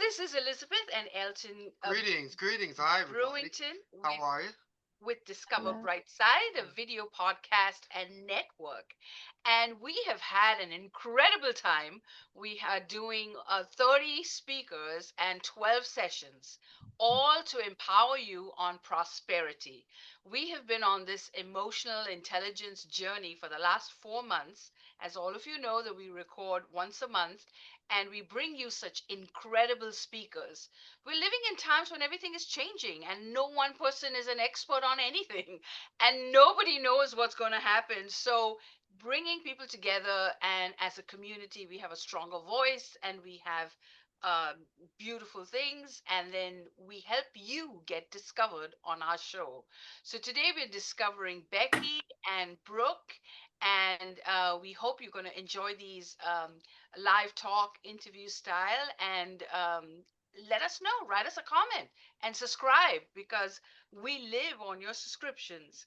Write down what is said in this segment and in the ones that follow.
this is Elizabeth and Elton. Greetings. Hi, everybody. Brewington How are you? with Discover Hello. Brightside, a video podcast and network. And we have had an incredible time. We are doing 30 speakers and 12 sessions, all to empower you on prosperity. We have been on this emotional intelligence journey for the last 4 months. As all of you know, that we record once a month and we bring you such incredible speakers. We're living in times when everything is changing and no one person is an expert on anything and nobody knows what's going to happen. So bringing people together, and as a community we have a stronger voice and we have um, beautiful things, and then we help you get discovered on our show. So today we're discovering Becky and Brooke, and we hope you're going to enjoy these live talk interview style. And let us know, write us a comment and subscribe, because we live on your subscriptions.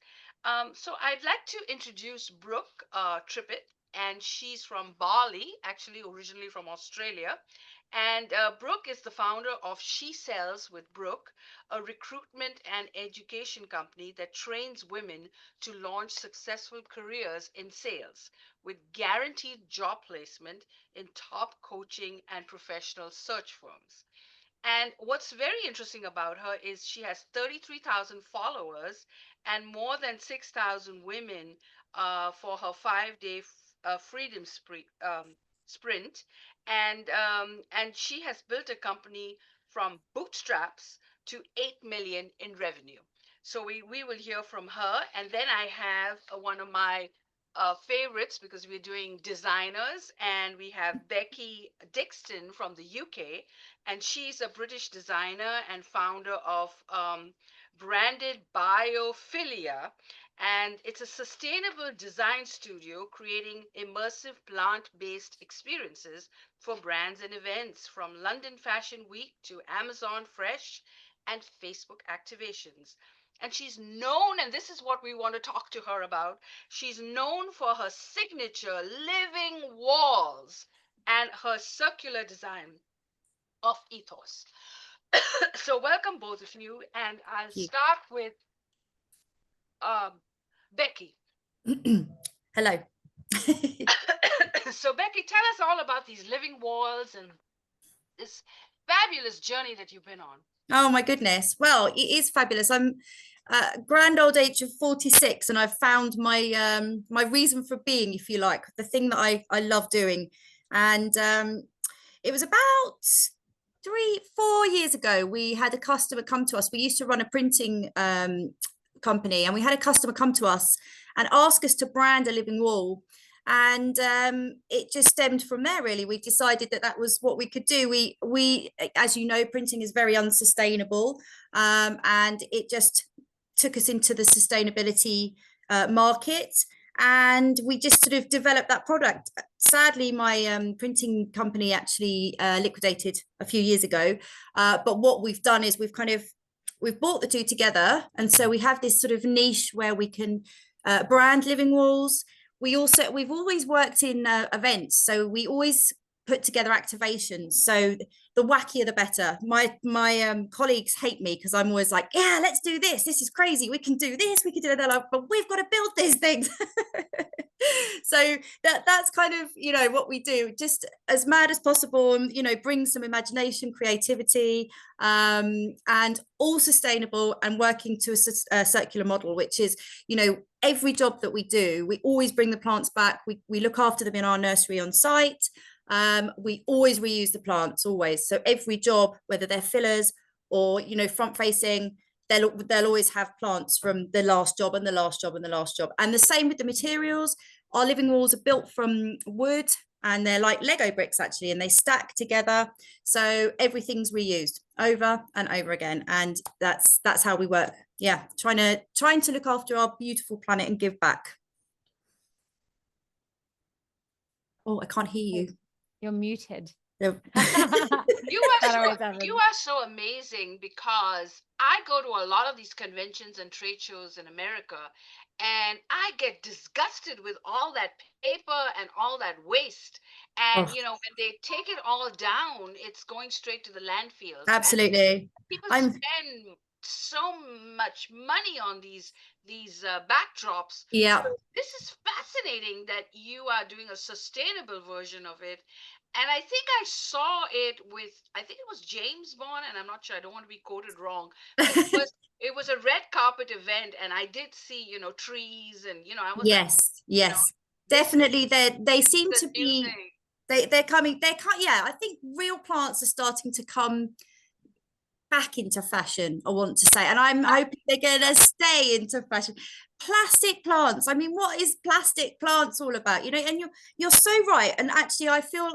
So I'd like to introduce Brooke Triplett, and she's from Bali, actually originally from Australia. And Brooke is the founder of She Sells with Brooke, a recruitment and education company that trains women to launch successful careers in sales with guaranteed job placement in top coaching and professional search firms. And what's very interesting about her is she has 33,000 followers and more than 6,000 women for her 5 day freedom sprint. And she has built a company from bootstraps to 8 million in revenue. So we will hear from her. And then I have one of my favorites, because we're doing designers, and we have Beccy Dickson from the UK, and she's a British designer and founder of Branded Biophilia, and it's a sustainable design studio creating immersive plant-based experiences for brands and events, from London Fashion Week to Amazon Fresh and Facebook activations. And she's known, and this is what we want to talk to her about, she's known for her signature living walls and her circular design of ethos. So welcome both of you, and I'll Thank start with um, Becky. you. Hello. So Becky, tell us all about these living walls and this fabulous journey that you've been on. Oh my goodness. Well, it is fabulous. I'm grand old age of 46, and I've found my reason for being, if you like, the thing that I love doing. And it was about 3-4 years ago. We had a customer come to us. We used to run a printing company, and we had a customer come to us and ask us to brand a living wall. And it just stemmed from there, really. We decided that that was what we could do. We as you know, printing is very unsustainable, and it just took us into the sustainability market, and we just sort of developed that product. Sadly, my printing company actually liquidated a few years ago, but what we've done is we've brought the two together, and so we have this sort of niche where we can brand living walls. We've always worked in events, so we always put together activations. So the wackier the better. My colleagues hate me because I'm always like, yeah, let's do this. This is crazy. We can do this. We can do that. They're like, but we've got to build these things. So that's kind of, what we do, just as mad as possible, and bring some imagination, creativity, and all sustainable, and working to a circular model, which is, every job that we do, we always bring the plants back. We look after them in our nursery on site. We always reuse the plants, always. So every job, whether they're fillers or front facing, they'll always have plants from the last job and the last job and the last job. And the same with the materials. Our living walls are built from wood, and they're like Lego bricks, actually, and they stack together. So everything's reused over and over again, and that's how we work. Yeah, trying to look after our beautiful planet and give back. Oh, I can't hear you. You're muted. Yep. You are That so always you happens. are so amazing because I go to a lot of these conventions and trade shows in America, and I get disgusted with all that paper and all that waste. And Oh, when they take it all down, it's going straight to the landfills, and absolutely. people I'm spend so much money on these backdrops. So yeah. this is fascinating that you are doing a sustainable version of it. And I think I saw it with, I think it was James Bond, and I'm not sure, I don't want to be quoted wrong, but it was a red carpet event, and I did see, trees, and I was like, Yes, you know, yes. this is Definitely they seem the to new be thing. yeah, I think real plants are starting to come back into fashion, I want to say, and I'm hoping they're going to stay into fashion. Plastic plants, I mean, what is plastic plants all about? And you're so right. And actually, I feel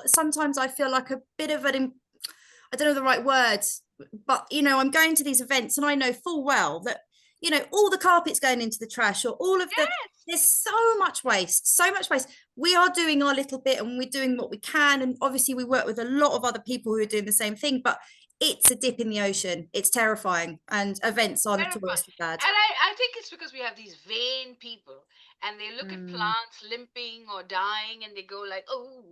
like a bit of an, I don't know the right words, but I'm going to these events and I know full well that all the carpets going into the trash, or all of the Yes, there's so much waste, so much waste. We are doing our little bit and we're doing what we can, and obviously we work with a lot of other people who are doing the same thing, but it's a dip in the ocean. It's terrifying, and events are terrifying. notoriously bad. And I think it's because we have these vain people, and they look at Mm. plants limping or dying, and they go like, oh,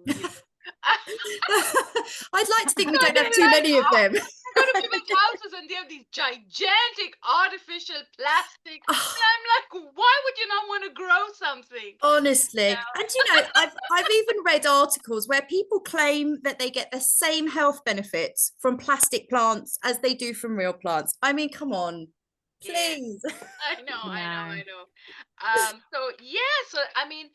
I'd like to think we So don't have they're too like, many of oh, them. I go to people's houses and they have these gigantic artificial plastic. And I'm like, why would you not want to grow something? Honestly, and I've even read articles where people claim that they get the same health benefits from plastic plants as they do from real plants. I mean, come on, Yes, please. I know, I know, No. I know. So yeah, so I mean,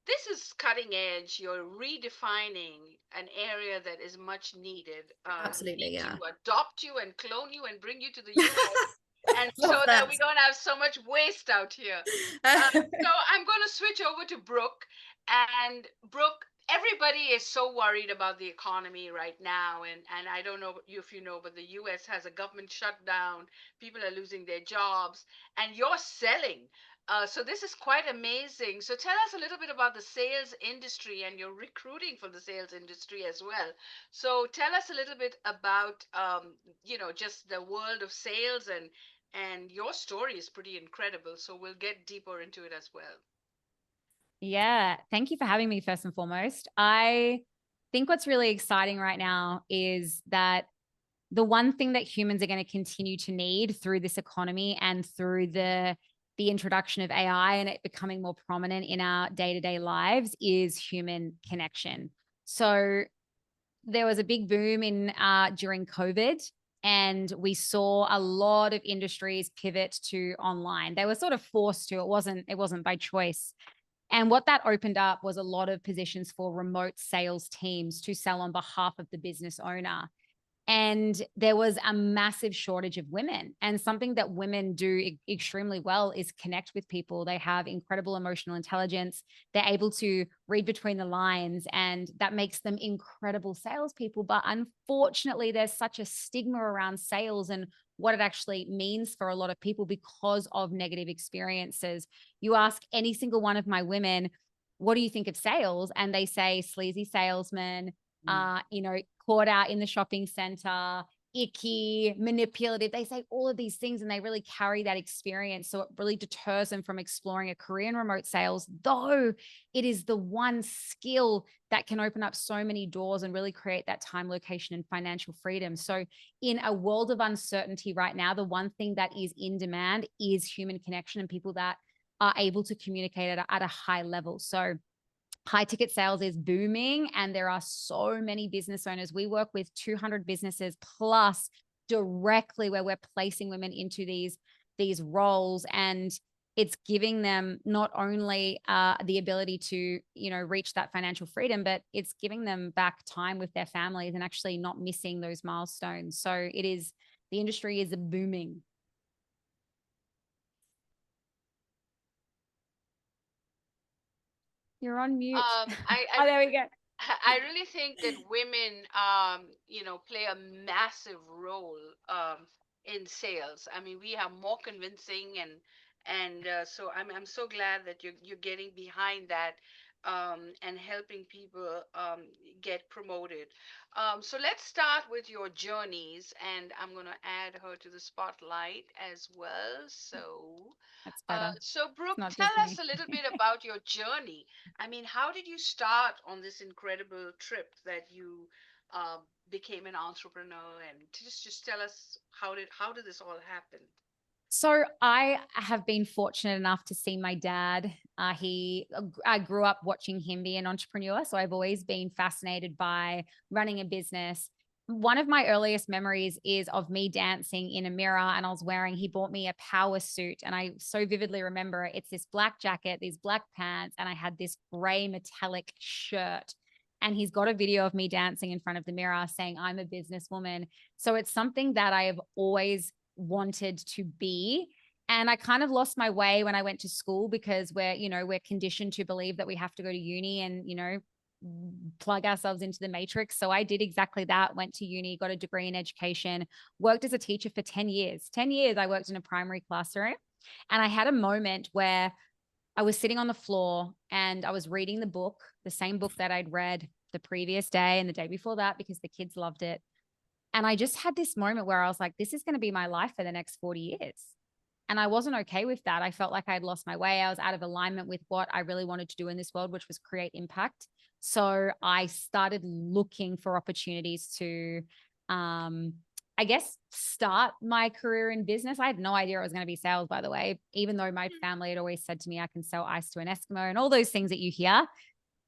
this is cutting edge. You're redefining an area that is much needed. We Absolutely, need to yeah. adopt you and clone you and bring you to the US, and so Love that that. we don't have so much waste out here. So I'm going to switch over to Brooke. And Brooke, everybody is so worried about the economy right now. And I don't know if you know, but the US has a government shutdown. People are losing their jobs, and you're selling. So this is quite amazing. So tell us a little bit about the sales industry, and you're recruiting for the sales industry as well. So tell us a little bit about, just the world of sales, and your story is pretty incredible. So we'll get deeper into it as well. Yeah. Thank you for having me, first and foremost. I think what's really exciting right now is that the one thing that humans are going to continue to need through this economy and through the introduction of AI and it becoming more prominent in our day-to-day lives is human connection. So there was a big boom in during COVID, and we saw a lot of industries pivot to online. They were sort of forced to. It wasn't by choice. And what that opened up was a lot of positions for remote sales teams to sell on behalf of the business owner. And there was a massive shortage of women. And something that women do extremely well is connect with people. They have incredible emotional intelligence. They're able to read between the lines, and that makes them incredible salespeople. But unfortunately, there's such a stigma around sales and what it actually means for a lot of people because of negative experiences. You ask any single one of my women, what do you think of sales? And they say sleazy salesman, caught out in the shopping center, icky, manipulative. They say all of these things and they really carry that experience. So it really deters them from exploring a career in remote sales, though it is the one skill that can open up so many doors and really create that time, location, and financial freedom. So, in a world of uncertainty right now, the one thing that is in demand is human connection and people that are able to communicate at a high level. So, high ticket sales is booming, and there are so many business owners. We work with 200 businesses plus directly where we're placing women into these roles, and it's giving them not only the ability to reach that financial freedom, but it's giving them back time with their families and actually not missing those milestones. So the industry is booming. You're on mute. I, I Oh, there we go. I really think that women, play a massive role in sales. I mean, we are more convincing, and so I'm so glad that you're getting behind that. and helping people get promoted. So let's start with your journeys, and I'm going to add her to the spotlight as well. That's better. So It's Brooke, not tell just us me. a little bit about your journey. I mean, how did you start on this incredible trip that you uh, became an entrepreneur? And just tell us how did this all happen? So I have been fortunate enough to see my dad. I grew up watching him be an entrepreneur. So I've always been fascinated by running a business. One of my earliest memories is of me dancing in a mirror, and he bought me a power suit. And I so vividly remember it. It's this black jacket, these black pants, and I had this gray metallic shirt. And he's got a video of me dancing in front of the mirror saying, I'm a businesswoman. So it's something that I have always wanted to be. And I kind of lost my way when I went to school because we're conditioned to believe that we have to go to uni and, plug ourselves into the matrix. So I did exactly that, went to uni, got a degree in education, worked as a teacher for 10 years. 10 years I worked in a primary classroom. And I had a moment where I was sitting on the floor and I was reading the same book that I'd read the previous day and the day before that because the kids loved it. And I just had this moment where I was like, this is going to be my life for the next 40 years. And I wasn't okay with that. I felt like I'd lost my way. I was out of alignment with what I really wanted to do in this world, which was create impact. So I started looking for opportunities to, I guess, start my career in business. I had no idea it was going to be sales, by the way, even though my family had always said to me, I can sell ice to an Eskimo and all those things that you hear.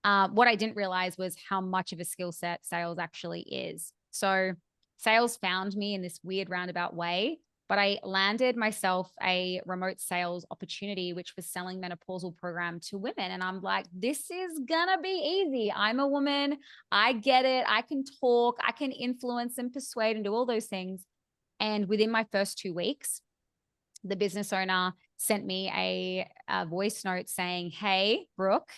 What I didn't realize was how much of a skill set sales actually is. So sales found me in this weird roundabout way, but I landed myself a remote sales opportunity, which was selling menopausal program to women. And I'm like, this is gonna be easy. I'm a woman. I get it. I can talk. I can influence and persuade and do all those things. And within my first 2 weeks, the business owner sent me a voice note saying, hey, Brooke,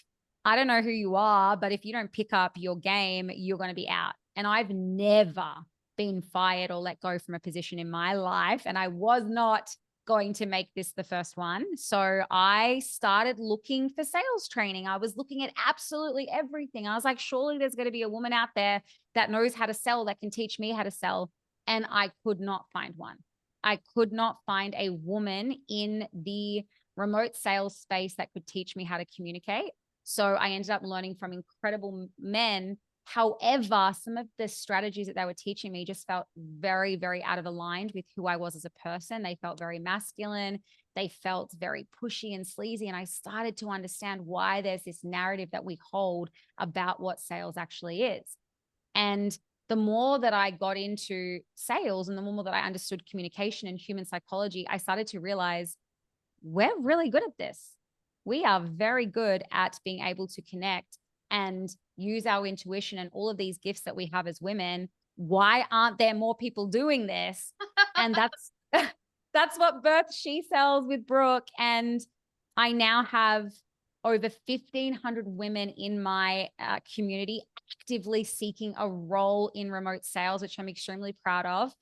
I don't know who you are, but if you don't pick up your game, you're going to be out. And I've never been fired or let go from a position in my life. And I was not going to make this the first one. So I started looking for sales training. I was looking at absolutely everything. I was like, surely there's going to be a woman out there that knows how to sell, that can teach me how to sell. And I could not find one. I could not find a woman in the remote sales space that could teach me how to communicate. So I ended up learning from incredible men. However, some of the strategies that they were teaching me just felt very, very out of aligned with who I was as a person. They felt very masculine. They felt very pushy and sleazy. And I started to understand why there's this narrative that we hold about what sales actually is. And the more that I got into sales and the more that I understood communication and human psychology, I started to realize we're really good at this. We are very good at being able to connect and use our intuition and all of these gifts that we have as women. Why aren't there more people doing this? And that's what birthed She Sells with Brooke. And I now have over 1,500 women in my community actively seeking a role in remote sales, which I'm extremely proud of.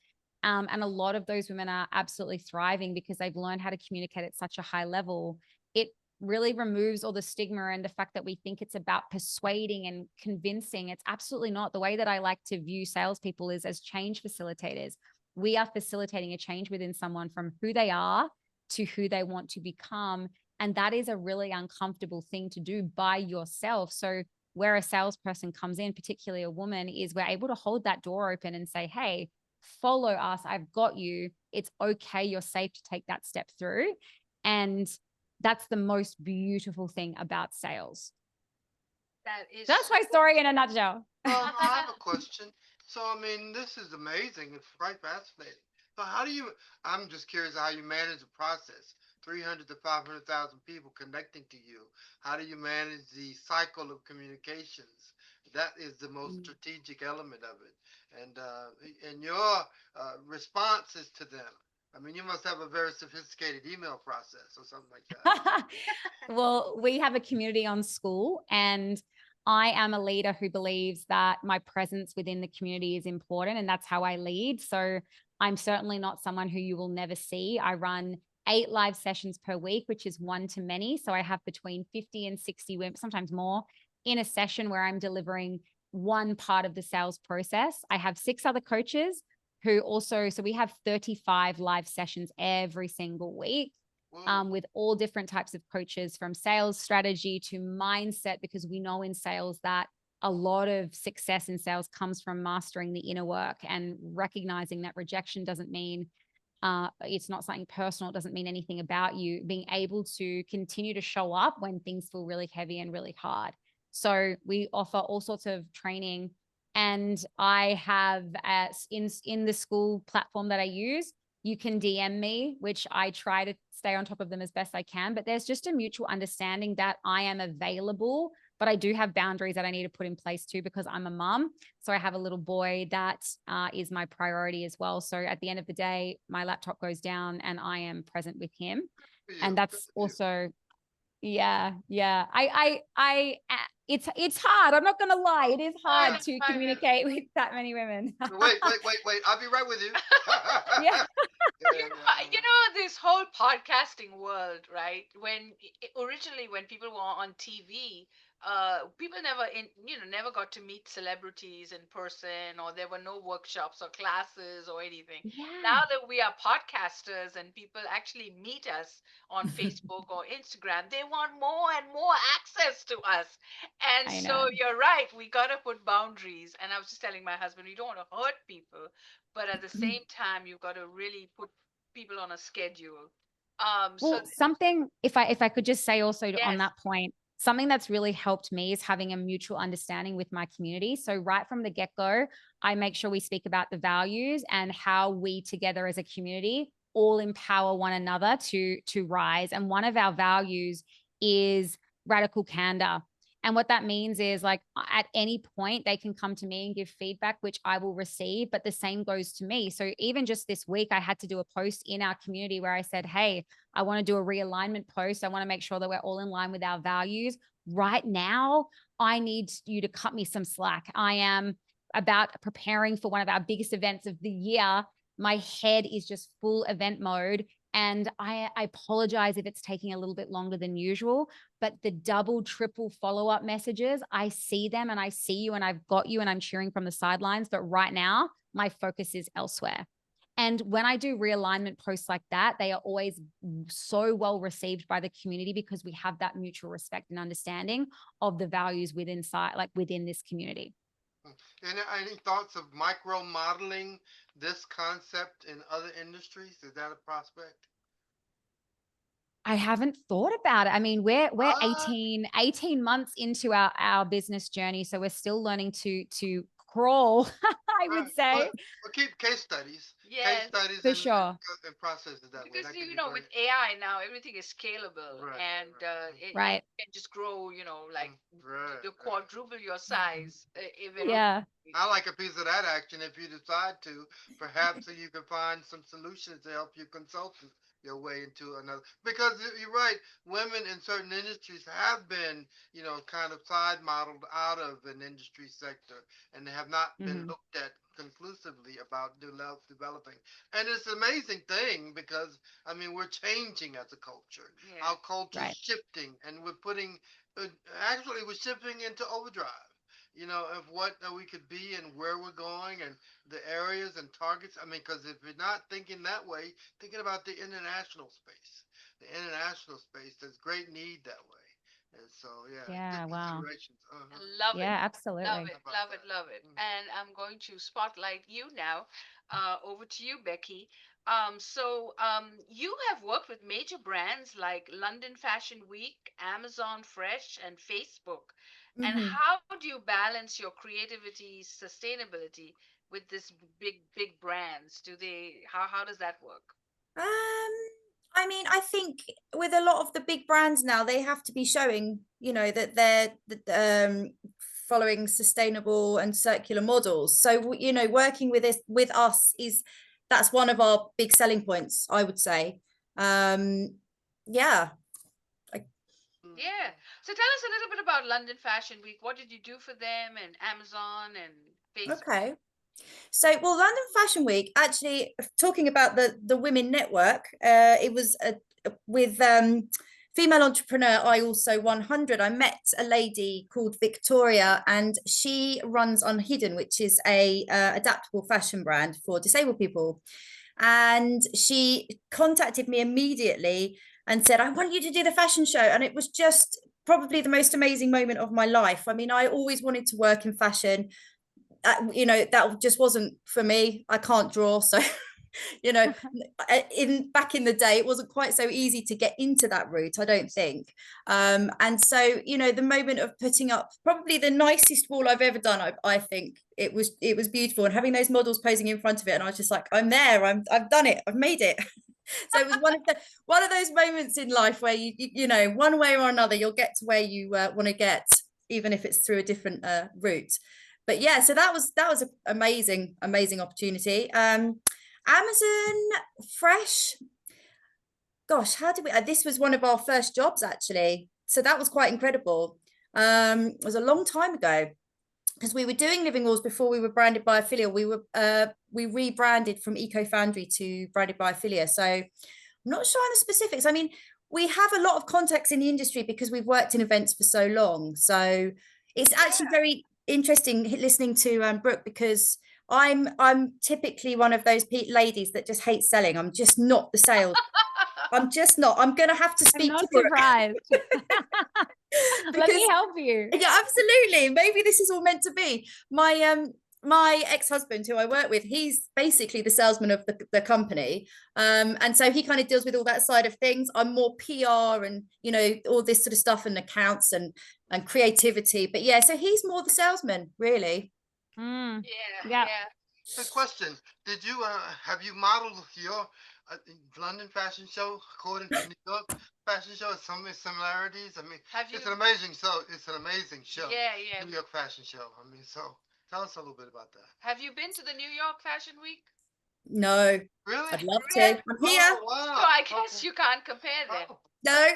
And a lot of those women are absolutely thriving because they've learned how to communicate at such a high level. It really removes all the stigma and the fact that we think it's about persuading and convincing. It's absolutely not. The way that I like to view salespeople is as change facilitators. We are facilitating a change within someone from who they are to who they want to become. And that is a really uncomfortable thing to do by yourself. So where a salesperson comes in, particularly a woman, is we're able to hold that door open and say, hey, follow us. I've got you. It's okay. You're safe to take that step through. And that's the most beautiful thing about sales. That's my story in a nutshell. Well, I have a question. So, I mean, this is amazing. It's quite fascinating. So, I'm just curious how you manage the process. 300 to 500,000 people connecting to you. How do you manage the cycle of communications? That is the most strategic element of it. And your responses to them. I mean, you must have a very sophisticated email process or something like that. Well, we have a community on school, and I am a leader who believes that my presence within the community is important, and that's how I lead. So I'm certainly not someone who you will never see. I run 8 live sessions per week, which is one to many. So I have between 50 and 60 women, sometimes more, in a session where I'm delivering one part of the sales process. I have 6 other coaches who also, so we have 35 live sessions every single week. With all different types of coaches, from sales strategy to mindset, because we know in sales that a lot of success in sales comes from mastering the inner work and recognizing that rejection doesn't mean it's not something personal. It doesn't mean anything about you. Being able to continue to show up when things feel really heavy and really hard. So we offer all sorts of training, and I have in the school platform that I use, you can DM me, which I try to stay on top of them as best I can. But there's just a mutual understanding that I am available, but I do have boundaries that I need to put in place too, because I'm a mum. So I have a little boy that is my priority as well. So at the end of the day, my laptop goes down and I am present with him. And that's also, yeah. It's hard. I'm not going to lie. It is hard to communicate with that many women. Wait. I'll be right with you. Yeah. You know, this whole podcasting world, right? Originally when people were on TV, people never got to meet celebrities in person, or there were no workshops or classes or anything. Now Yeah. that we are podcasters and people actually meet us on Facebook or Instagram, they want more and more access to us. And I so know. you're right, we got to put boundaries. And I was just telling my husband, we don't want to hurt people, but at the same time, you've got to really put people on a schedule. So Well, something, if I could just say also on yes. that point, something that's really helped me is having a mutual understanding with my community. So right from the get-go, I make sure we speak about the values and how we together as a community all empower one another to rise. And one of our values is radical candor. And what that means is, like, at any point they can come to me and give feedback, which I will receive, but the same goes to me. So even just this week, I had to do a post in our community where I said, hey, I want to do a realignment post. I want to make sure that we're all in line with our values. Right now, I need you to cut me some slack. I am about preparing for one of our biggest events of the year. My head is just full event mode. And I apologize if it's taking a little bit longer than usual, but the double, triple follow-up messages, I see them and I see you and I've got you and I'm cheering from the sidelines. But right now, my focus is elsewhere. And when I do realignment posts like that, they are always so well received by the community because we have that mutual respect and understanding of the values within this community. Any thoughts of micro modeling this concept in other industries? Is that a prospect? I haven't thought about it. I mean, we're 18 months into our business journey, so we're still learning to crawl, I Right. would say. We'll keep case studies. Yes. Case studies For sure. and processes that way. Because That could be with great. AI now, everything is scalable, Right, and you Right. can just grow, like Right. to quadruple your size very Yeah. quickly. I like a piece of that action if you decide to. Perhaps you can find some solutions to help you consult your way into another. Because you're right, women in certain industries have been, kind of side modeled out of an industry sector, and they have not been Mhm. looked at conclusively about developing. And it's an amazing thing because, I mean, we're changing as a culture. Yeah. Our culture's Right. shifting, and we're putting, actually, we're shifting into overdrive, of what we could be and where we're going and the areas and targets. I mean, because if you're not thinking that way, thinking about the international space, there's great need that way. And so, yeah, good Yeah. Wow. considerations. Love it. Yeah, Love absolutely. it, How about love it, that? love it. And I'm going to spotlight you now. Over to you, Becky. You have worked with major brands like London Fashion Week, Amazon Fresh, and Facebook. And Mhm. how do you balance your creativity, sustainability with this big brands? How does that work? I mean, I think with a lot of the big brands now, they have to be showing, that they're following sustainable and circular models. So, working with us that's one of our big selling points, I would say. Yeah. Yeah. So tell us a little bit about London Fashion Week. What did you do for them and Amazon and Facebook? Okay. So, well, London Fashion Week, actually, talking about the Women Network, it was with female entrepreneur I also 100. I met a lady called Victoria, and she runs Unhidden, which is a adaptable fashion brand for disabled people. And she contacted me immediately and said, I want you to do the fashion show. And it was just probably the most amazing moment of my life. I mean, I always wanted to work in fashion. That just wasn't for me. I can't draw, so back in the day, it wasn't quite so easy to get into that route, I don't think. And so the moment of putting up probably the nicest wall I've ever done, I think it was beautiful, and having those models posing in front of it, and I was just like, I'm there, I've done it, I've made it. So it was one of those moments in life where you know, one way or another, you'll get to where you want to get, even if it's through a different route. But yeah, so that was an amazing opportunity. Amazon Fresh, gosh, how did we this was one of our first jobs, actually, so that was quite incredible. It was a long time ago, because we were doing living walls before we were branded by Affiliate. We rebranded from Eco Foundry to branded by Affiliate, so I'm not sure on the specifics. I mean, we have a lot of contacts in the industry because we've worked in events for so long, so it's actually very interesting listening to Brooke, because I'm typically one of those ladies that just hates selling. I'm just not the sales. I'm just not. I'm gonna have to speak to Brooke. Surprised. Let me Because help you. yeah, absolutely. Maybe this is all meant to be. My ex-husband, who I work with, he's basically the salesman of the company, and so he kind of deals with all that side of things. I'm more PR and all this sort of stuff, and accounts and creativity. But yeah, so he's more the salesman, really. Mm. Yeah. The question: Did you have you modeled your London fashion show according to New York fashion show? Some similarities. I mean, it's an amazing show. It's an amazing show. Yeah. New York fashion show. I mean, so tell us a little bit about that. Have you been to the New York Fashion Week? No, Really? I'd love to. Really? I'm here. Oh, wow. So I guess you can't compare them. Oh. No,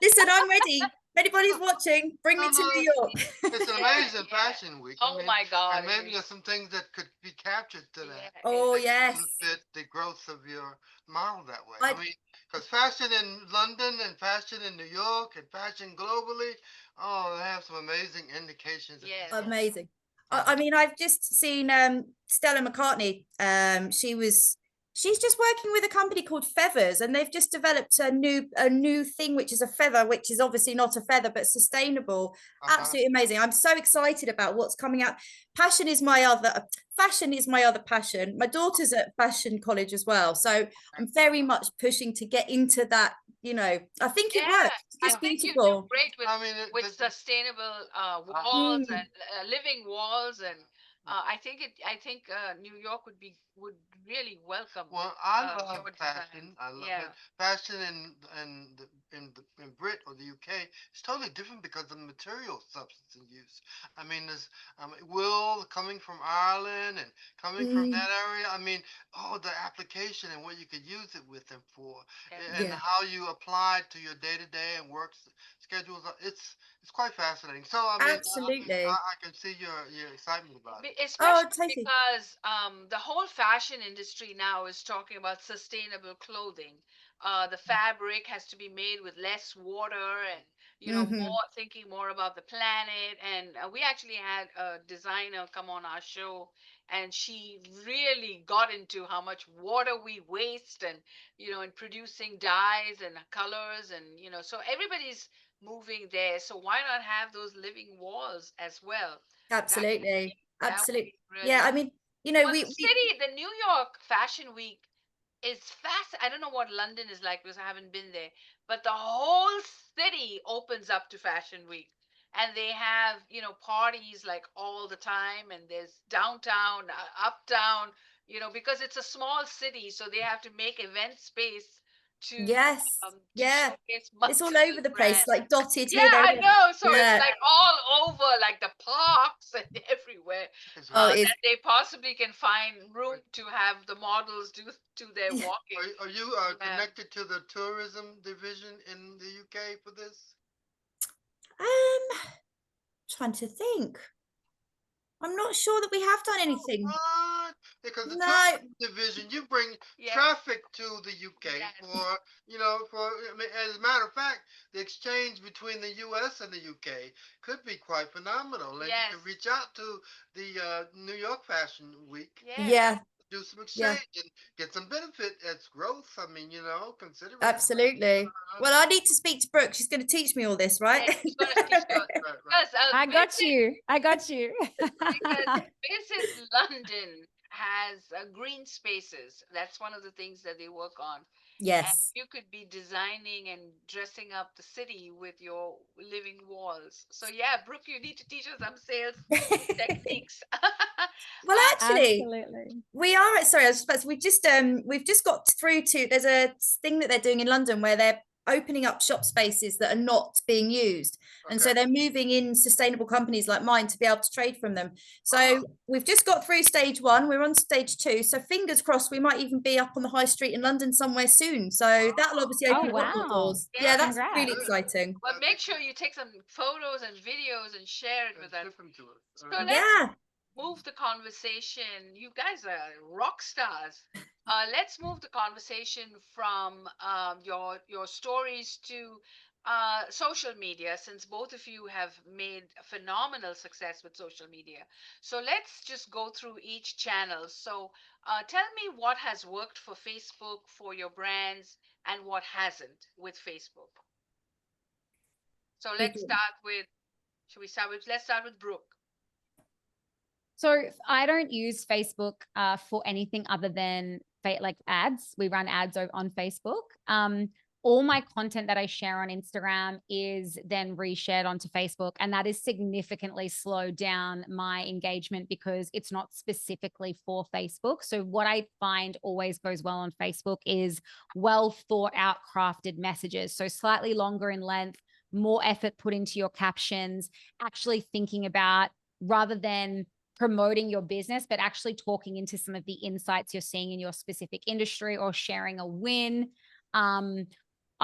listen, I'm ready. If anybody's watching, bring me to New York. It's an amazing fashion week. Oh my God. And maybe there's some things that could be captured to that. Oh that yes. could benefit the growth of your model that way. I I mean, because fashion in London and fashion in New York and fashion globally, oh, they have some amazing indications. Yes. Amazing. I mean, I've just seen Stella McCartney. She's just working with a company called Feathers, and they've just developed a new thing, which is a feather, which is obviously not a feather but sustainable. Absolutely amazing. I'm so excited about what's coming out. Fashion is my other passion. My daughter's at fashion college as well, so I'm very much pushing to get into that. I think it works. It's beautiful. You do great with sustainable walls and living walls, and I think New York would really welcome. Well, I love fashion. I love it. Fashion in Brit or the UK is totally different because of the material substance and use. I mean, there's wool coming from Ireland and coming from that area. I mean, the application and what you could use it with and for, and how you apply it to your day to day and work schedules. It's quite fascinating. So I mean, absolutely, I can see your excitement about it. Especially because the whole fashion industry now is talking about sustainable clothing. The fabric has to be made with less water, and more thinking more about the planet. And we actually had a designer come on our show, and she really got into how much water we waste, and in producing dyes and colors, and so everybody's moving there. So why not have those living walls as well? Absolutely. Absolutely. Really Yeah, I mean, the New York Fashion Week is fast. I don't know what London is like because I haven't been there, but the whole city opens up to Fashion Week. And they have, parties like all the time, and there's downtown, uptown, because it's a small city, so they have to make event space to showcase it's all over the place, like dotted here. There. I know. So it's like all over, like the parks and everywhere. They possibly can find room to have the models do their walking. Are you connected to the tourism division in the UK for this? Trying to think. I'm not sure that we have done anything. Because the No, tourism division, you bring Yes. traffic to the UK Yes. for, I mean, as a matter of fact, the exchange between the US and the UK could be quite phenomenal. And you Yes. can reach out to the New York Fashion Week Yes. yeah, do some yeah, exchange and get some benefit as growth. I mean, considering absolutely. uh, Well, I need to speak to Brooke. She's going to teach me all this, right? Yes. She's gonna teach us right, right, because I got visit you. I got you. because visit London has green spaces. That's one of the things that they work on. And Yes. you could be designing and dressing up the city with your living walls. So yeah, Brooke, you need to teach us some sales techniques. Well, actually, Absolutely. we are. Sorry, I was just about to, we've just got through to. There's a thing that they're doing in London where they're opening up shop spaces that are not being used, and okay. so they're moving in sustainable companies like mine to be able to trade from them. Oh, So we've just got through stage one. We're on stage two. So fingers crossed, we might even be up on the high street in London somewhere soon. So that'll wow. obviously Oh, open a lot more wow. doors. Yeah, Yes, that's That's really Congrats. good. exciting. but That's make sure exciting. you take some photos and videos and share it And with us. ship them to us. So let's Yeah. move the conversation. You guys are rock stars. Let's move the conversation from your stories to social media, since both of you have made phenomenal success with social media. So let's just go through each channel. So tell me what has worked for Facebook for your brands and what hasn't with Facebook. So Who do let's you- start with. Should we start with? Let's start with Brooke. So I don't use Facebook for anything other than like ads. We run ads on Facebook. All my content that I share on Instagram is then reshared onto Facebook, and that is significantly slowed down my engagement because it's not specifically for Facebook. So what I find always goes well on Facebook is well thought out, crafted messages. So slightly longer in length, more effort put into your captions, actually thinking about rather than promoting your business, but actually talking into some of the insights you're seeing in your specific industry or sharing a win. Um,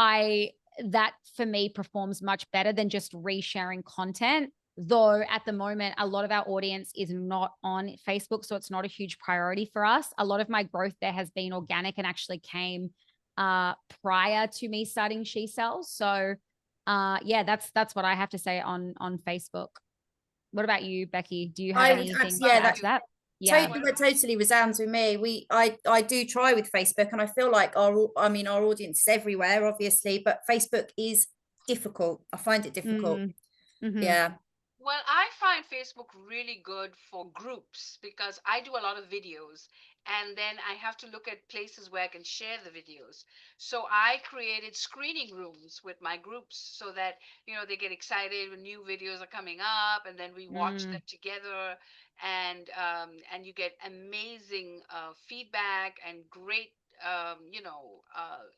I that for me performs much better than just resharing content. Though at the moment, a lot of our audience is not on Facebook, so it's not a huge priority for us. A lot of my growth there has been organic and actually came prior to me starting She Sells. So yeah, that's what I have to say on Facebook. What about you, Beccy? Do you have I would anything yeah, to add that to that? Yeah. totally totally resounds with me. I do try with Facebook, and I feel like I mean our audience is everywhere, obviously, but Facebook is difficult. I find it difficult. Mm, hmm. Yeah. Well, I find Facebook really good for groups because I do a lot of videos and then I have to look at places where I can share the videos. So I created screening rooms with my groups so that, they get excited when new videos are coming up and then we watch Mm, them together and you get amazing feedback and great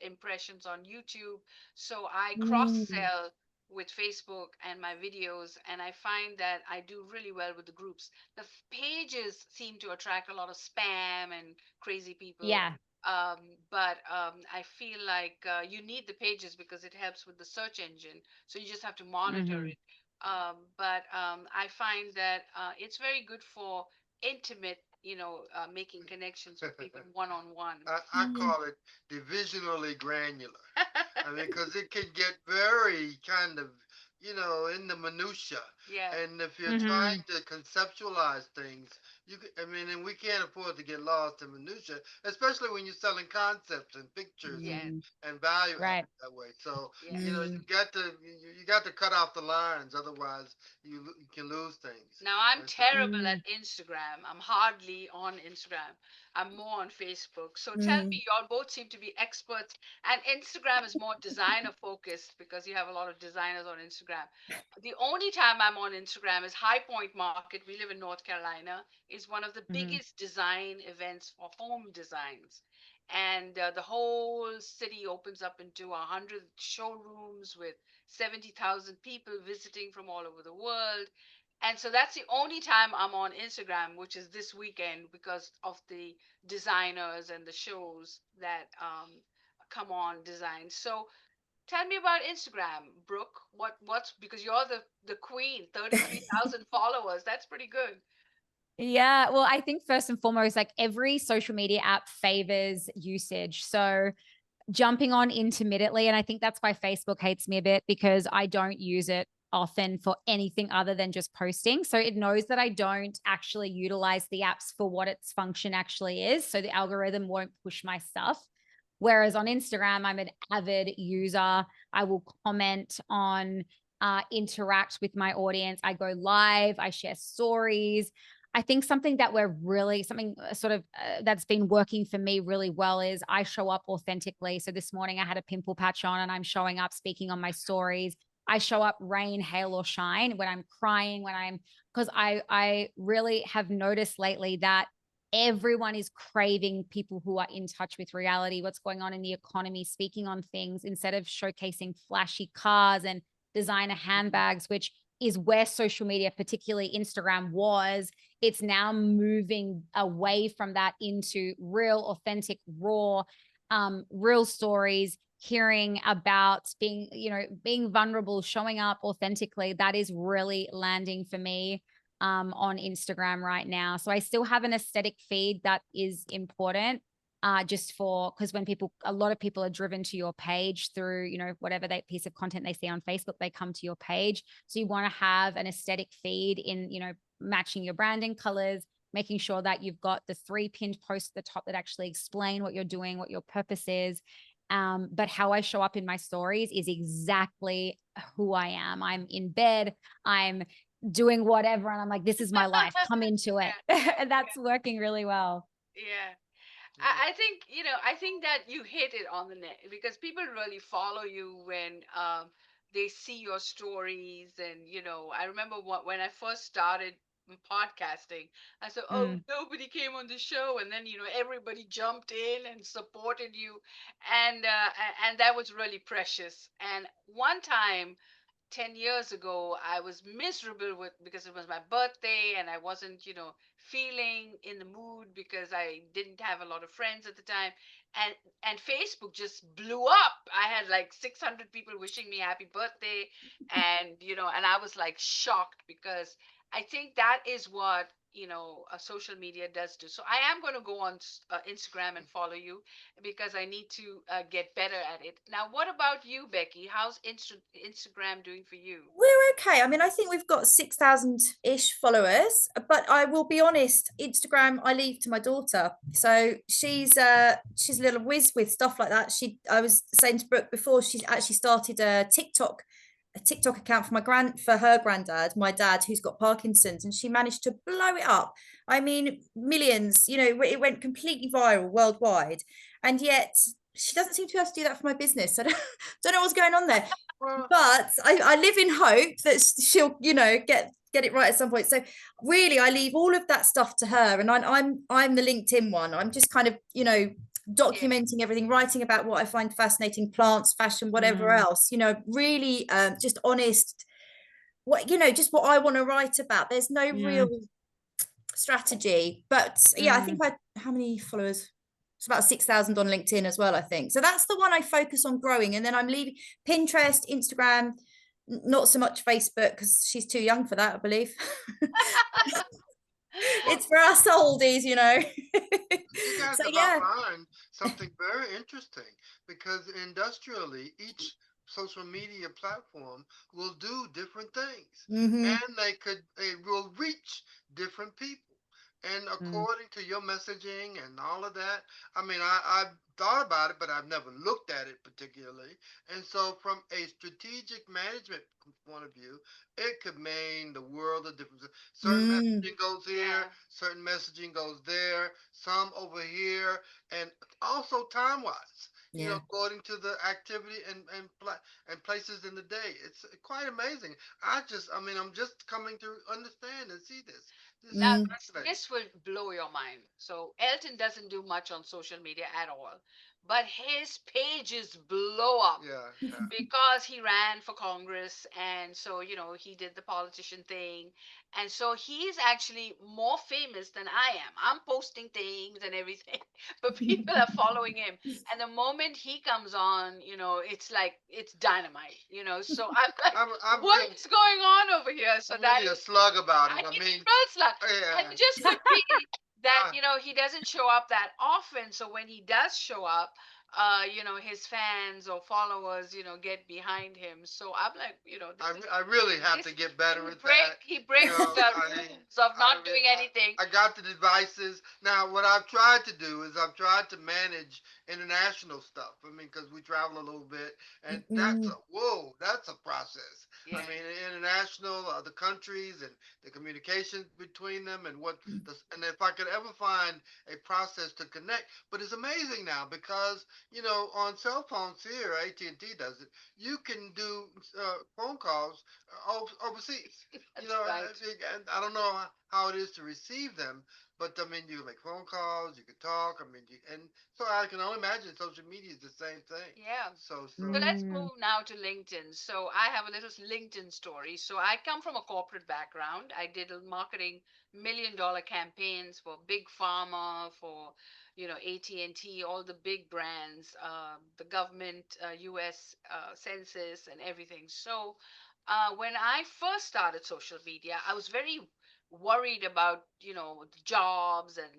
impressions on YouTube. So I cross Mm. sell with Facebook and my videos, and I find that I do really well with the groups. The pages seem to attract a lot of spam and crazy people. yeah. But I feel like you need the pages because it helps with the search engine. So you just have to monitor Hmm. it. But I find that it's very good for intimate, making connections with people one on one. I call it divisionally granular. I mean, because it can get very kind of, in the minutia. Yeah. And if you're trying Hmm. to conceptualize things, I mean, and we can't afford to get lost in minutia, especially when you're selling concepts and pictures and, Yes. Mm. and value add Right. that way. So, Yes. Mm. you got to cut off the lines, otherwise you can lose things. Now I'm But terrible Mm. at Instagram. I'm hardly on Instagram. I'm more on Facebook. So tell Mm. me, y'all both seem to be experts, and Instagram is more designer focused because you have a lot of designers on Instagram. The only time I'm on Instagram is High Point Market. We live in North Carolina. Is one of the Hmm. biggest design events for home designs. And the whole city opens up into 100 showrooms with 70,000 people visiting from all over the world, and so that's the only time I'm on Instagram, which is this weekend because of the designers and the shows that come on design. So tell me about Instagram, Brooke. What's because you're the queen, 33,000 followers. That's pretty good. Yeah, well, I think first and foremost, like every social media app favors usage. So jumping on intermittently. And I think that's why Facebook hates me a bit because I don't use it often for anything other than just posting. So it knows that I don't actually utilize the apps for what its function actually is. So the algorithm won't push my stuff. Whereas on Instagram, I'm an avid user. I will comment on, interact with my audience. I go live, I share stories. I think something that we're really something sort of that's been working for me really well is I show up authentically. So this morning I had a pimple patch on and I'm showing up speaking on my stories. I show up rain, hail, or shine when I'm crying, when I'm because I really have noticed lately that everyone is craving people who are in touch with reality, what's going on in the economy, speaking on things instead of showcasing flashy cars and designer handbags, which is where social media, particularly Instagram, was. It's now moving away from that into real, authentic, raw, real stories, hearing about being, being vulnerable, showing up authentically. That is really landing for me on Instagram right now. So I still have an aesthetic feed that is important. Just for because when a lot of people are driven to your page through, whatever they piece of content they see on Facebook, they come to your page. So you want to have an aesthetic feed in, matching your branding colors, making sure that you've got the 3 pinned posts at the top that actually explain what you're doing, what your purpose is. But how I show up in my stories is exactly who I am. I'm in bed, I'm doing whatever, and I'm like, this is my life. Come into it. Yeah, And that's working really well. yeah. Yeah. I think I think that you hit it on the net because people really follow you when they see your stories. And I remember when I first started podcasting, I said, oh, Mm, nobody came on the show, and then everybody jumped in and supported you. And that was really precious. And one time 10 years ago, I was miserable because it was my birthday and I wasn't, feeling in the mood because I didn't have a lot of friends at the time. And Facebook just blew up. I had like 600 people wishing me happy birthday. And and I was like shocked because I think that is what social media does do. So I am going to go on Instagram and follow you because I need to get better at it. Now, what about you, Becky? How's Instagram doing for you? We're okay. I mean, I think we've got 6,000-ish followers, but I will be honest, Instagram I leave to my daughter. So she's a little whiz with stuff like that. I was saying to Brooke before, she's actually started a TikTok account for for her granddad, my dad, who's got Parkinson's, and she managed to blow it up. I mean, millions, it went completely viral worldwide. And yet she doesn't seem to be able to do that for my business. I don't know what's going on there, Well, but I live in hope that she'll get it right at some point. So really I leave all of that stuff to her, and I'm the LinkedIn one. I'm just kind of Yeah, documenting everything, writing about what I find fascinating, plants, fashion, whatever mm, else, really just honest, just what I want to write about. There's no real mm, strategy. But yeah, I think mm. how many followers? It's about 6,000 on LinkedIn as well, I think. So that's the one I focus on growing. And then I'm leaving Pinterest, Instagram, not so much Facebook because she's too young for that, I believe. well, It's for us oldies. you guys So have yeah. outlined something very interesting because industrially, each social media platform will do different things Mm-hmm. and it will reach different people. And Mm, according to your messaging and all of that, I mean, I've thought about it, but I've never looked at it particularly. And so, from a strategic management point of view, it could mean the world of difference. Certain Mm. messaging goes here, yeah, certain messaging goes there, some over here, and also time wise. Yeah. According to the activity and places in the day, it's quite amazing. I mean, I'm just coming to understand and see this. This is now Mm. this fascinating. this will blow your mind. So Elton doesn't do much on social media at all, but his pages blow up Yeah, yeah. because he ran for Congress, and so he did the politician thing, and so he's actually more famous than I am. I'm posting things and everything, but people are following him, and the moment he comes on, it's like it's dynamite, so I'm like, I'm what really, is going on over here? So I'm that really a is, slug about I it. I mean, mean, first luck, and yeah. it just could be that I, he doesn't show up that often, so when he does show up, his fans or followers, get behind him. So I'm like, this is I really have this to get better at that. he You breaks know, the I mean, rules of not doing anything. I got the devices. Now, what I've tried to do is I've tried to manage international stuff. I mean, because we travel a little bit, and Mm. that's a process. I Yeah. mean, international, the countries and the communications between them, and and if I could ever find a process to connect. But it's amazing now because on cell phones here, AT&T does it. You can do phone calls overseas. That's right. And I don't know how it is to receive them, but I mean, you can make phone calls, you can talk. I mean, and so I can only imagine social media is the same thing. Yeah. So So let's Mm. move now to LinkedIn. So I have a little LinkedIn story. So I come from a corporate background. I did marketing $1 million campaigns for big pharma, for AT&T, all the big brands, the government, U.S. Census, and everything. So when I first started social media, I was very worried about jobs and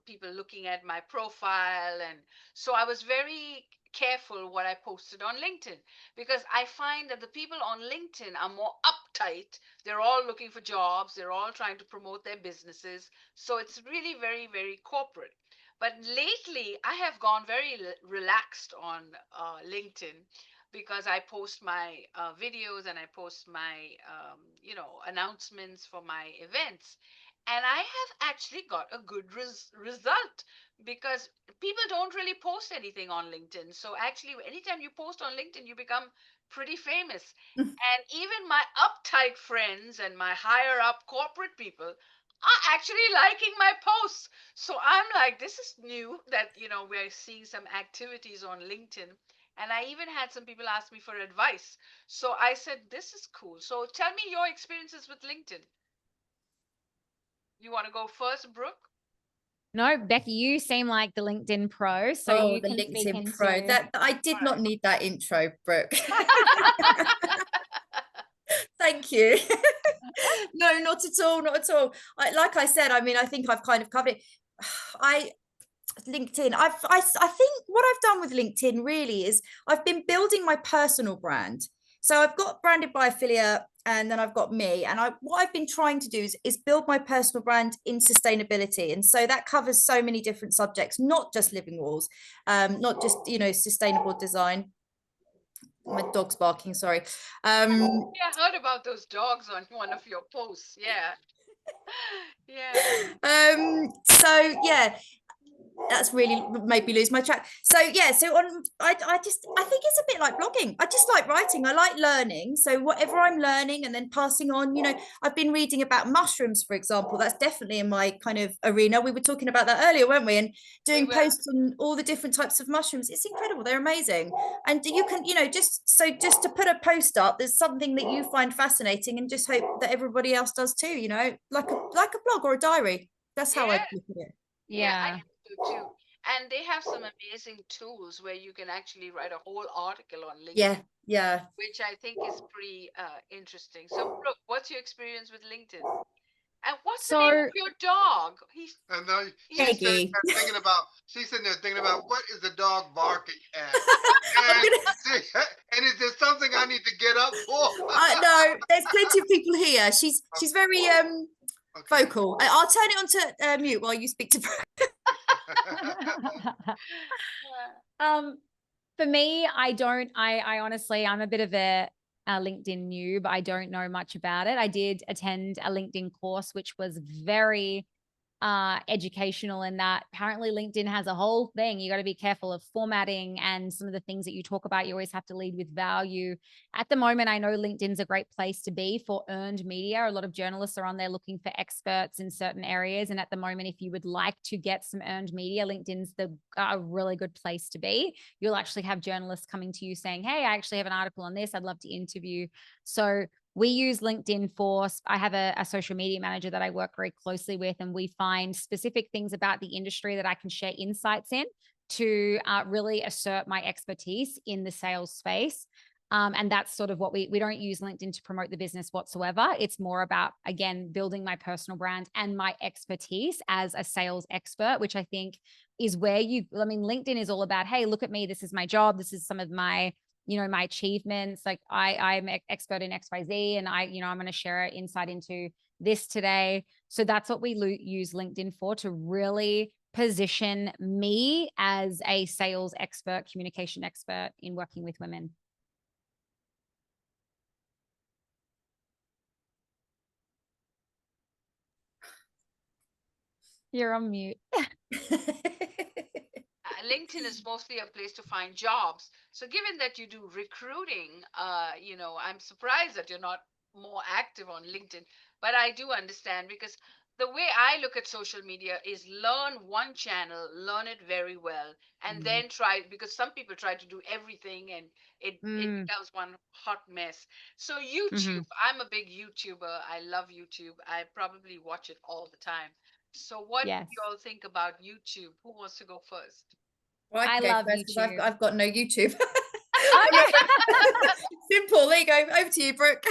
people looking at my profile, and so I was very careful what I posted on LinkedIn, because I find that the people on LinkedIn are more uptight. They're all looking for jobs, they're all trying to promote their businesses. So it's really very, very corporate. But lately, I have gone very relaxed on LinkedIn, because I post my videos and I post my, announcements for my events. And I have actually got a good result, because people don't really post anything on LinkedIn. So actually, anytime you post on LinkedIn, you become pretty famous. And even my uptight friends and my higher up corporate people are actually liking my posts. So I'm like, this is new that, we're seeing some activities on LinkedIn. And I even had some people ask me for advice. So I said, this is cool. So tell me your experiences with LinkedIn. You want to go first, Brooke? No, Becky, you seem like the LinkedIn pro, so Oh, you the can speak LinkedIn Pro. into. That I did All not need that intro, Brooke. Thank you. No, not at all, not at all. Like I said, I mean, I think I've kind of covered it. I LinkedIn. I think what I've done with LinkedIn really is I've been building my personal brand. So I've got branded by affiliate, and then I've got me. And what I've been trying to do is build my personal brand in sustainability. And so that covers so many different subjects, not just living walls, not just sustainable design. My dog's barking, sorry. Yeah, I heard about those dogs on one of your posts. Yeah. Yeah. So yeah, that's really made me lose my track. So yeah, so I think it's a bit like blogging. I just like writing. I like learning. So whatever I'm learning and then passing on, I've been reading about mushrooms, for example. That's definitely in my kind of arena. We were talking about that earlier, weren't we? And We doing will. posts on all the different types of mushrooms. It's incredible. They're amazing. And you can, just to put a post up, there's something that you find fascinating and just hope that everybody else does too, like a blog or a diary. That's how I Yeah. look at it. Yeah, I Yeah. do too. And they have some amazing tools where you can actually write a whole article on LinkedIn, Yeah, yeah. which I think is pretty interesting. So, Brooke, what's your experience with LinkedIn? And what's the name of So your dog? and then He's she's sitting Peggy. there thinking about she's sitting there thinking about what is the dog barking at, I'm and gonna. and is there something I need to get up for? I know there's plenty of people here. She's very Okay. vocal. I'll turn it on to mute while you speak to. um for me, I honestly, I'm a bit of a LinkedIn noob. I don't know much about it. I did attend a LinkedIn course, which was very educational in that apparently LinkedIn has a whole thing. You got to be careful of formatting and some of the things that you talk about. You always have to lead with value. At the moment, I know LinkedIn's a great place to be for earned media. A lot of journalists are on there looking for experts in certain areas. And at the moment, if you would like to get some earned media, LinkedIn's a really good place to be. You'll actually have journalists coming to you saying, hey, I actually have an article on this. I'd love to interview. So we use LinkedIn for, I have a social media manager that I work very closely with, and we find specific things about the industry that I can share insights in to really assert my expertise in the sales space. And that's sort of what we don't use LinkedIn to promote the business whatsoever. It's more about, again, building my personal brand and my expertise as a sales expert, which I think is where LinkedIn is all about, hey, look at me. This is my job. This is some of my my achievements. Like I'm an expert in XYZ, and I'm going to share insight into this today. So that's what we use LinkedIn for, to really position me as a sales expert, communication expert in working with women. You're on mute. LinkedIn is mostly a place to find jobs. So given that you do recruiting, I'm surprised that you're not more active on LinkedIn. But I do understand, because the way I look at social media is learn one channel, learn it very well, and then try, because some people try to do everything and it becomes one hot mess. So YouTube, I'm a big YouTuber. I love YouTube. I probably watch it all the time. So what do Yes. you all think about YouTube? Who wants to go first? Well, I can go love first because YouTube. I've got no YouTube. Okay. Simple. There you go. Over to you, Brooke.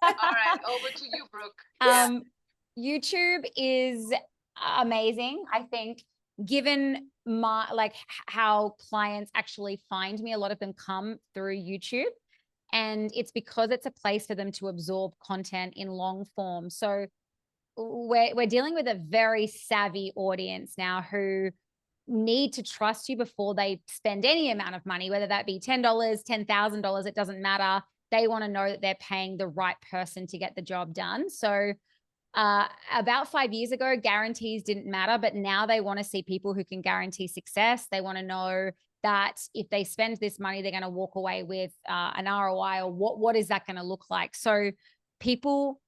All right, over to you, Brooke. YouTube is amazing. I think, given my how clients actually find me, a lot of them come through YouTube, and it's because it's a place for them to absorb content in long form. So we're dealing with a very savvy audience now who need to trust you before they spend any amount of money, whether that be $10, $10,000, it doesn't matter. They want to know that they're paying the right person to get the job done. So about 5 years ago, guarantees didn't matter, but now they want to see people who can guarantee success. They want to know that if they spend this money, they're going to walk away with an ROI, or what is that going to look like? So people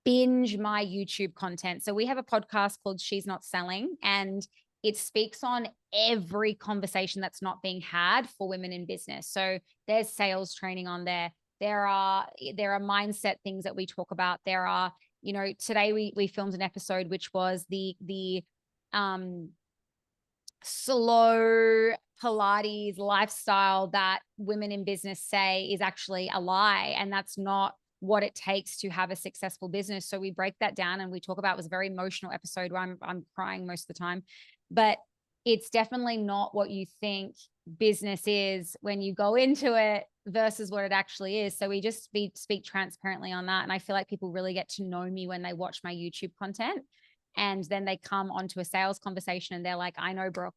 binge my YouTube content. So we have a podcast called She's Not Selling, and it speaks on every conversation that's not being had for women in business. So there's sales training on there. There are mindset things that we talk about. There are, today we filmed an episode which was the slow Pilates lifestyle that women in business say is actually a lie, and that's not what it takes to have a successful business. So we break that down and we talk about, it was a very emotional episode where I'm crying most of the time, but it's definitely not what you think business is when you go into it versus what it actually is. So we just speak transparently on that. And I feel like people really get to know me when they watch my YouTube content, and then they come onto a sales conversation and they're like, I know Brooke,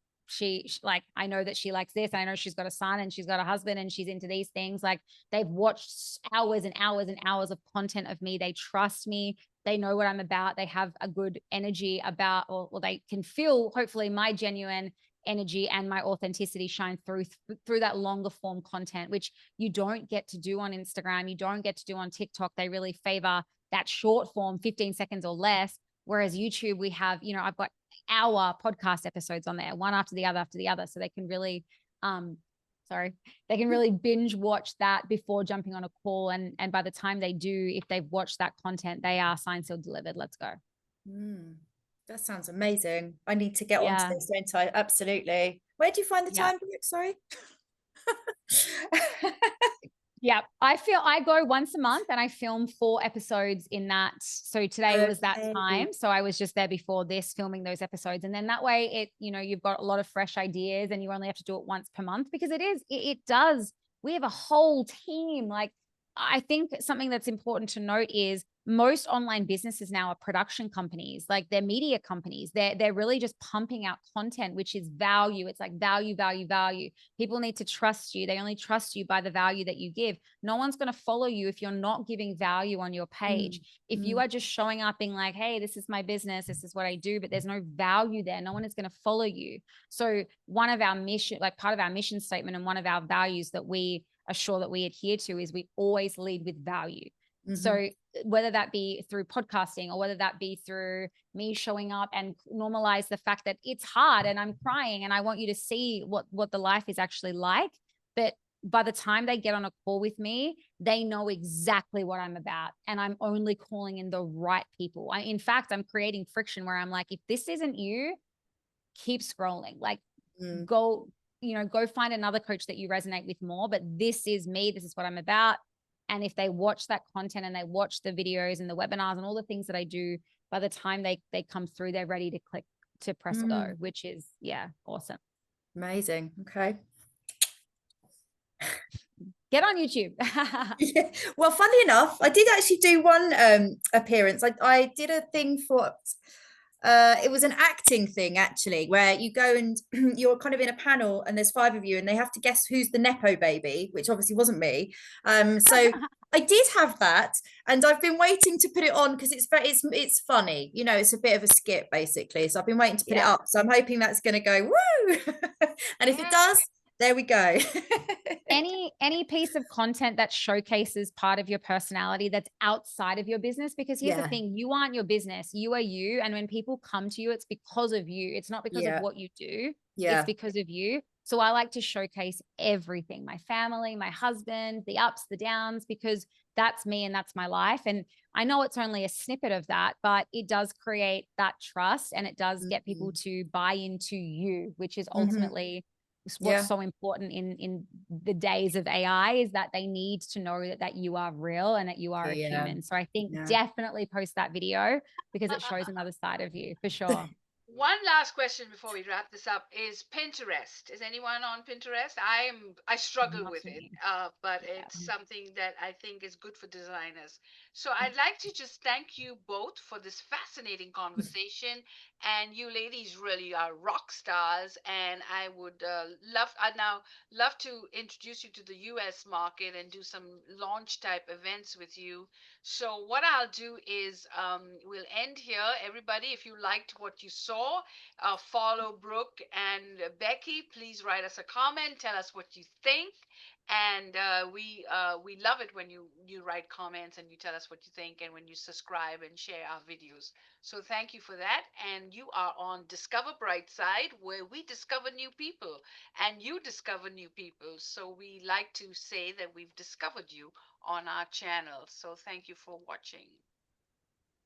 I know that she likes this. I know she's got a son and she's got a husband and she's into these things. Like, they've watched hours and hours and hours of content of me. They trust me. They know what I'm about. They have a good energy about, or they can feel, hopefully, my genuine energy and my authenticity shine through that longer form content, which you don't get to do on Instagram. You don't get to do on TikTok. They really favor that short form, 15 seconds or less. Whereas YouTube, we have, I've got hour podcast episodes on there, one after the other. So they can really, they can really binge watch that before jumping on a call. And by the time they do, if they've watched that content, they are signed, sealed, delivered. Let's go. That sounds amazing. I need to get onto Yeah. this, don't I? Absolutely. Where do you find the time, Brooke? Sorry. Yeah, I go once a month and I film 4 episodes in that. So today was that time. So I was just there before this filming those episodes. And then that way you've got a lot of fresh ideas, and you only have to do it once per month, because it does. We have a whole team. Like, I think something that's important to note is most online businesses now are production companies, like they're media companies. They're really just pumping out content, which is value. It's like value, value, value. People need to trust you. They only trust you by the value that you give. No one's going to follow you if you're not giving value on your page. Mm, If you mm, are just showing up being like, hey, this is my business, this is what I do, but there's no value there, no one is going to follow you. So one of our mission, like part of our mission statement and one of our values that we are sure that we adhere to is we always lead with value. mhm, So whether that be through podcasting or whether that be through me showing up and normalize the fact that it's hard and I'm crying and I want you to see what the life is actually like. But by the time they get on a call with me, they know exactly what I'm about. And I'm only calling in the right people. In fact, I'm creating friction where I'm like, if this isn't you, keep scrolling. Like mm. go, go find another coach that you resonate with more. But this is me. This is what I'm about. And if they watch that content and they watch the videos and the webinars and all the things that I do, by the time they come through, they're ready to click to press go, Mm, which is, yeah, awesome. amazing. Okay. Get on YouTube. Yeah. Well, funny enough, I did actually do one appearance. I did a thing for it was an acting thing actually, where you go and you're kind of in a panel and there's five of you and they have to guess who's the Nepo baby, which obviously wasn't me. So I did have that, and I've been waiting to put it on because it's funny, it's a bit of a skit basically. So I've been waiting to put it Yeah. up. So I'm hoping that's going to go woo, and if it does, there we go. Any piece of content that showcases part of your personality that's outside of your business, because here's the Yeah, thing, you aren't your business, you are you, and when people come to you, it's because of you, it's not because of yeah, what you do, it's yeah. because of you. So I like to showcase everything, my family, my husband, the ups, the downs, because that's me and that's my life. And I know it's only a snippet of that, but it does create that trust and it does get people Mm-hmm. to buy into you, which is Mm-hmm. ultimately what's Yeah, so important in the days of AI, is that they need to know that you are real and that you are a yeah, human. So I think yeah. definitely post that video because it shows another side of you for sure. One last question before we wrap this up is Pinterest. Is anyone on Pinterest? I struggle Not with it, me. but Yeah. it's something that I think is good for designers. So I'd like to just thank you both for this fascinating conversation. And you ladies really are rock stars. And I would I'd now love to introduce you to the U.S. market and do some launch type events with you. So what I'll do is we'll end here. Everybody, if you liked what you saw, follow Brooke and Becky. Please write us a comment. Tell us what you think. And we love it when you write comments and you tell us what you think and when you subscribe and share our videos. So thank you for that. And you are on Discover Brightside, where we discover new people and you discover new people. So we like to say that we've discovered you on our channel. So thank you for watching.